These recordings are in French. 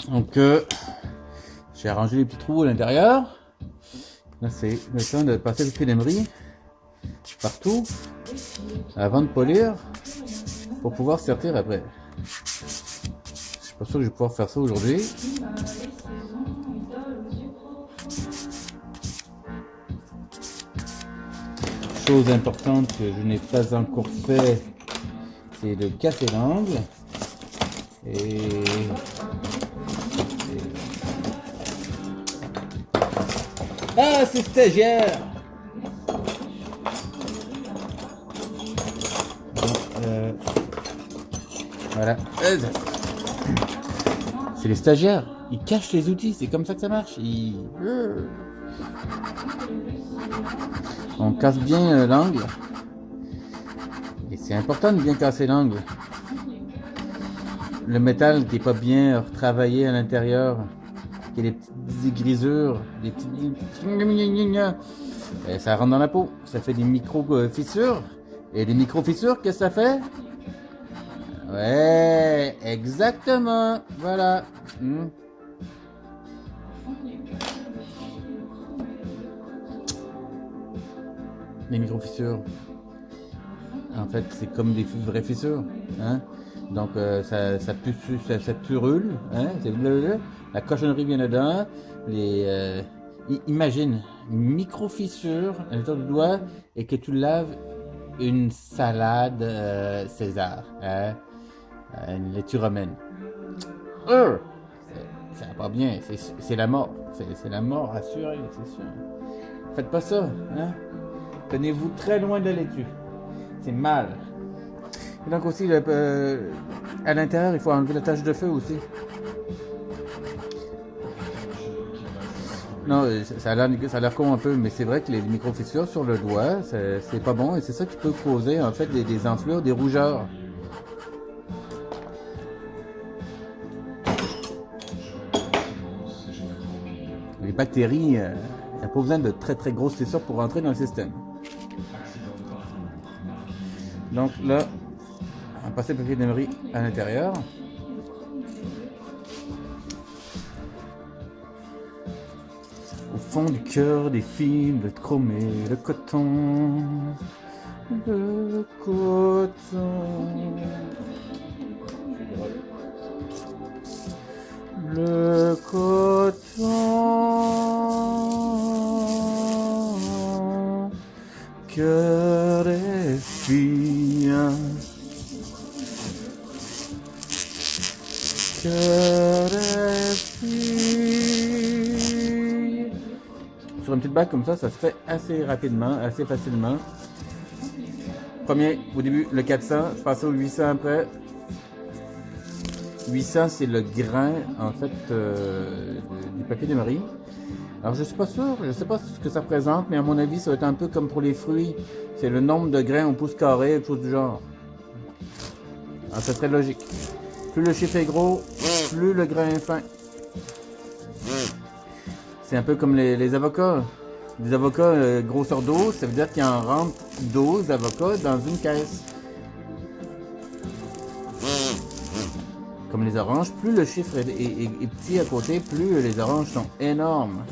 Donc, j'ai arrangé les petits trous à l'intérieur. Là, c'est le temps de passer le fil d'emery partout avant de polir pour pouvoir sertir après. Je suis pas sûr que je vais pouvoir faire ça aujourd'hui. Chose importante que je n'ai pas encore fait, c'est de casser l'angle. Et ah, c'est stagiaire. Voilà. C'est les stagiaires. Ils cachent les outils. C'est comme ça que ça marche. On casse bien l'angle. Et c'est important de bien casser l'angle. Le métal qui n'est pas bien retravaillé à l'intérieur, qui a des petites grisures, des petites... Et ça rentre dans la peau. Ça fait des micro-fissures. Et des micro-fissures, qu'est-ce que ça fait? Ouais, exactement. Voilà. Les micro-fissures. En fait, c'est comme des vraies fissures. Hein? Donc, ça purule. Hein? La cochonnerie vient dedans. Imagine, une micro-fissure à l'intérieur du doigt et que tu laves une salade César. Hein? Une laitue romaine. Ça va pas bien. C'est la mort. C'est la mort assurée, c'est sûr. Faites pas ça. Hein? Tenez-vous très loin de la laitue. C'est mal. Et donc aussi, à l'intérieur, il faut enlever la tache de feu aussi. Non, ça a l'air con un peu, mais c'est vrai que les micro-fissures sur le doigt, c'est pas bon. Et c'est ça qui peut causer en fait des enflures, des rougeurs. Les bactéries, il n'y a pas besoin de très très grosses fissures pour rentrer dans le système. Donc là, on va passer le papier d'emery à l'intérieur. Au fond du cœur des fils de chromé, le coton. Le coton. Le coton. Cœur des filles. Cœur des filles. Sur une petite bague comme ça se fait assez rapidement, assez facilement. Premier, au début, le 400, je passe au 800 après. 800, c'est le grain, en fait, du papier d'emery. Alors, je suis pas sûr, je sais pas ce que ça représente, mais à mon avis, ça va être un peu comme pour les fruits. C'est le nombre de grains au pouce carré, quelque chose du genre. Alors, ça serait logique. Plus le chiffre est gros, plus le grain est fin. C'est un peu comme les avocats. Des avocats grosseur 12, ça veut dire qu'il en rentre 12 avocats dans une caisse. Comme les oranges, plus le chiffre est petit à côté, plus les oranges sont énormes.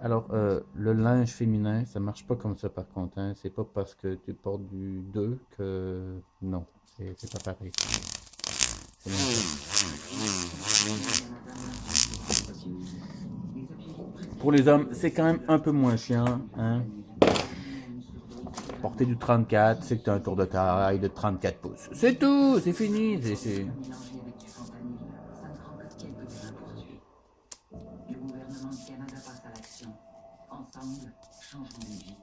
Alors, le linge féminin, ça marche pas comme ça par contre. Hein. C'est pas parce que tu portes du 2 que... Non, c'est pas pareil. Pour les hommes, c'est quand même un peu moins chiant. Hein. Porter du 34, c'est que tu as un tour de taille de 34 pouces. C'est tout, c'est fini. C'est... Le gouvernement du Canada passe à l'action. Ensemble, changeons de vie.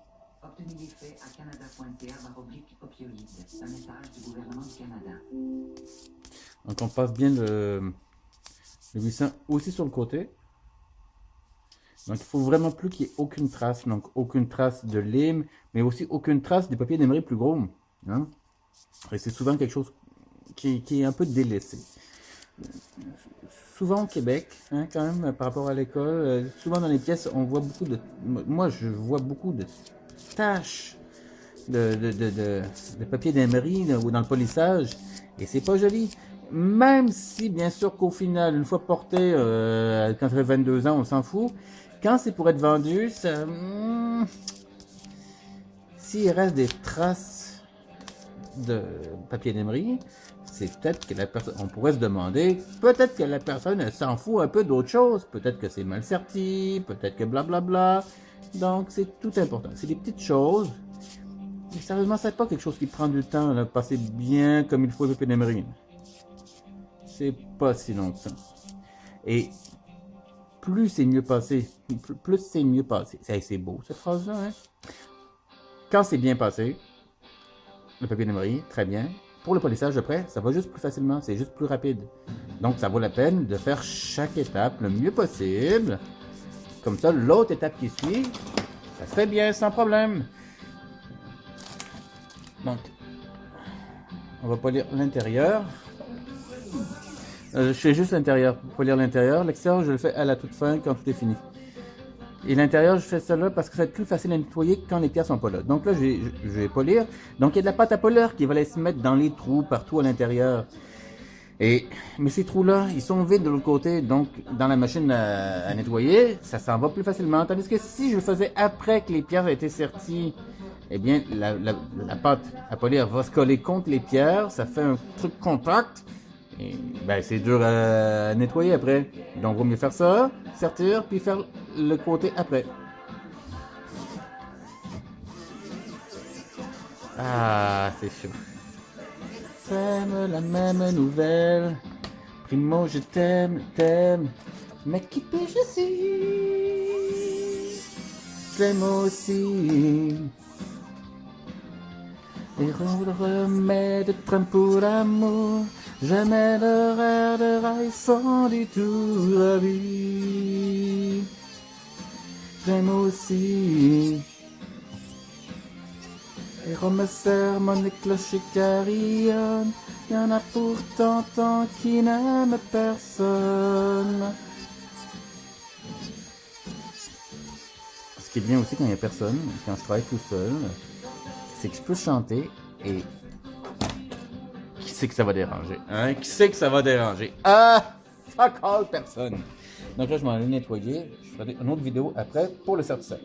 Obtenez des faits à canada.ca/opioïdes. Un message du gouvernement du Canada. Donc on passe bien le 800 aussi sur le côté. Donc il faut vraiment plus qu'il n'y ait aucune trace. Donc aucune trace de lime, mais aussi aucune trace des papiers d'emery plus gros. Hein? Et c'est souvent quelque chose qui est un peu délaissé. Souvent au Québec, hein, quand même, par rapport à l'école, souvent dans les pièces, on voit beaucoup de... Moi, je vois beaucoup de taches de papier d'emery ou dans le polissage. Et c'est pas joli. même si, bien sûr, qu'au final, une fois porté, quand tu as 22 ans, on s'en fout. Quand c'est pour être vendu, ça... s'il reste des traces de papier d'emery, c'est peut-être que la personne... On pourrait se demander, peut-être que la personne, elle s'en fout un peu d'autre chose. Peut-être que c'est mal serti, peut-être que blablabla. Donc, c'est tout important. C'est des petites choses. Mais sérieusement, c'est pas quelque chose qui prend du temps à passer bien comme il faut le papier d'emery. C'est pas si long que ça. Et plus c'est mieux passé, plus c'est mieux passé. C'est beau cette phrase-là, hein? Quand c'est bien passé, le papier d'emery, très bien. Pour le polissage de près, ça va juste plus facilement, c'est juste plus rapide. Donc ça vaut la peine de faire chaque étape le mieux possible. Comme ça, l'autre étape qui suit, ça se fait bien sans problème. Donc, on va polir l'intérieur. Je fais juste l'intérieur pour polir l'intérieur. L'extérieur, je le fais à la toute fin quand tout est fini. Et l'intérieur, je fais ça là parce que ça va être plus facile à nettoyer quand les pierres sont pas là. Donc là, je vais polir. Donc il y a de la pâte à polir qui va aller se mettre dans les trous partout à l'intérieur. Mais ces trous-là, ils sont vides de l'autre côté. Donc dans la machine à nettoyer, ça s'en va plus facilement. Tandis que si je le faisais après que les pierres aient été serties, eh bien la pâte à polir va se coller contre les pierres. Ça fait un truc compact. Et, ben, c'est dur à nettoyer après. Donc, vaut mieux faire ça, sertir, puis faire le côté après. Ah, c'est chaud. T'aimes la même nouvelle. Primo, je t'aime, mais qui puis-je suis? T'aime aussi. Et remède train pour l'amour. Jamais l'horaire de rail sans du tout la vie. J'aime aussi. Et Rome sermonne les clochers carillonnent. Y en a pourtant tant qui n'aiment personne. Ce qui est bien aussi quand il n'y a personne, quand je travaille tout seul, c'est que je peux chanter et... Qui sait que ça va déranger? Hein? Qui sait que ça va déranger? Ah! Fuck all personne! Donc là, je m'en vais nettoyer. Je ferai une autre vidéo après pour le sertissage.